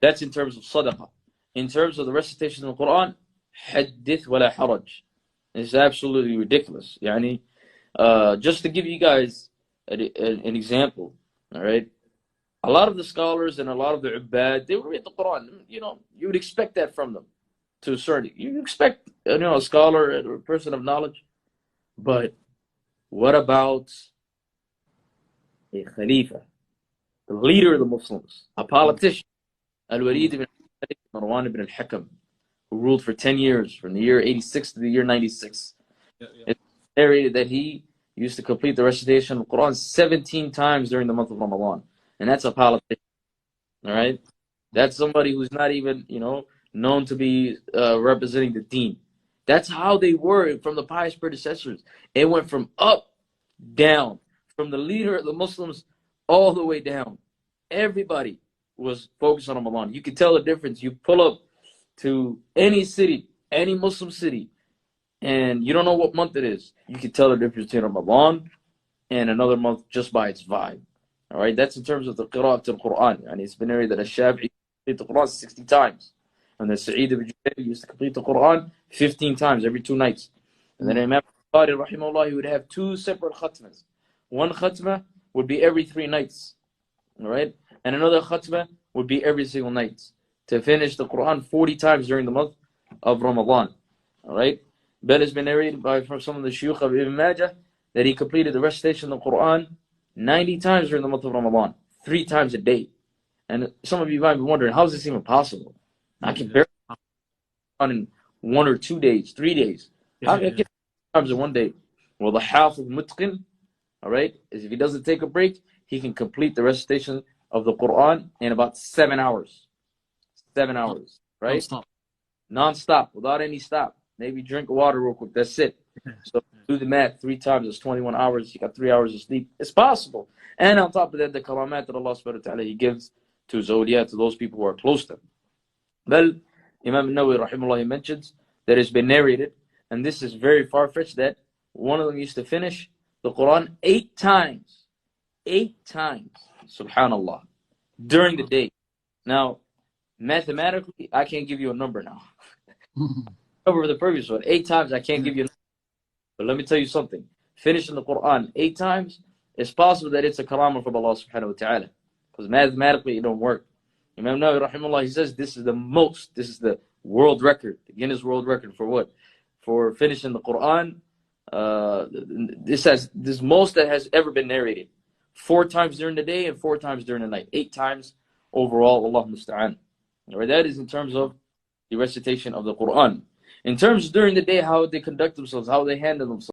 That's in terms of sadaqah. In terms of the recitation of the Quran, حدث ولا حرج. It's absolutely ridiculous. Yani, just to give you guys an example, all right? A lot of the scholars and a lot of the ubbad, they would read the Quran. You know, you would expect that from them to a certain. You expect, a scholar or a person of knowledge. But what about a Khalifa, the leader of the Muslims, a politician, Al-Walid ibn Marwan ibn al-Hakam, who ruled for 10 years, from the year 86 to the year 96. It's narrated that he used to complete the recitation of the Quran 17 times during the month of Ramadan. And that's a politician, all right? That's somebody who's not even, known to be representing the deen. That's how they were from the pious predecessors. It went from up, down, from the leader of the Muslims all the way down. Everybody was focused on Ramadan. You could tell the difference. You pull up to any city, any Muslim city, and you don't know what month it is. You can tell the difference between Ramadan and another month just by its vibe. All right, that's in terms of the qira'at al-Quran. And it's been narrated that Shafi'i complete the Quran 60 times. And then Sa'id ibn Jubayr used to complete the Quran 15 times every 2 nights. And then Imam Bukhari, rahimahullah, he would have 2 separate khatmas. One khatma would be every 3 nights. All right, and another khatma would be every single night, to finish the Quran 40 times during the month of Ramadan. All right, that has been narrated from some of the Shaykh of Ibn Majah that he completed the recitation of the Quran 90 times during the month of Ramadan, 3 times a day. And some of you might be wondering, how is this even possible? I can barely on in 1 or 2 days, 3 days. How can I get times in 1 day? Well, the half of mutqin, all right, is if he doesn't take a break, he can complete the recitation of the Quran in about 7 hours. 7 hours, right? Non-stop, without any stop. Maybe drink water real quick. That's it. So do the math. 3 times is 21 hours. You got 3 hours of sleep. It's possible. And on top of that, the karamat that Allah subhanahu wa ta'ala, He gives to His awliya, to those people who are close to Him. Well, Imam Nawawi rahimahullah, he mentions that it's been narrated, and this is very far-fetched, that one of them used to finish the Quran 8 times. 8 times. Subhanallah. During the day. Now, mathematically, I can't give you a number now. Over the previous one, 8 times, I can't give you a number. But let me tell you something. Finishing the Quran 8 times, it's possible that it's a karamah from Allah subhanahu wa ta'ala. Because mathematically, it don't work. Imam Nawawi rahimahullah, he says this is the world record, the Guinness World Record for what? For finishing the Quran. This most that has ever been narrated. 4 times during the day and 4 times during the night. 8 times overall, Allah musta'an. Right, that is in terms of the recitation of the Quran. In terms of during the day, how they conduct themselves, how they handle themselves.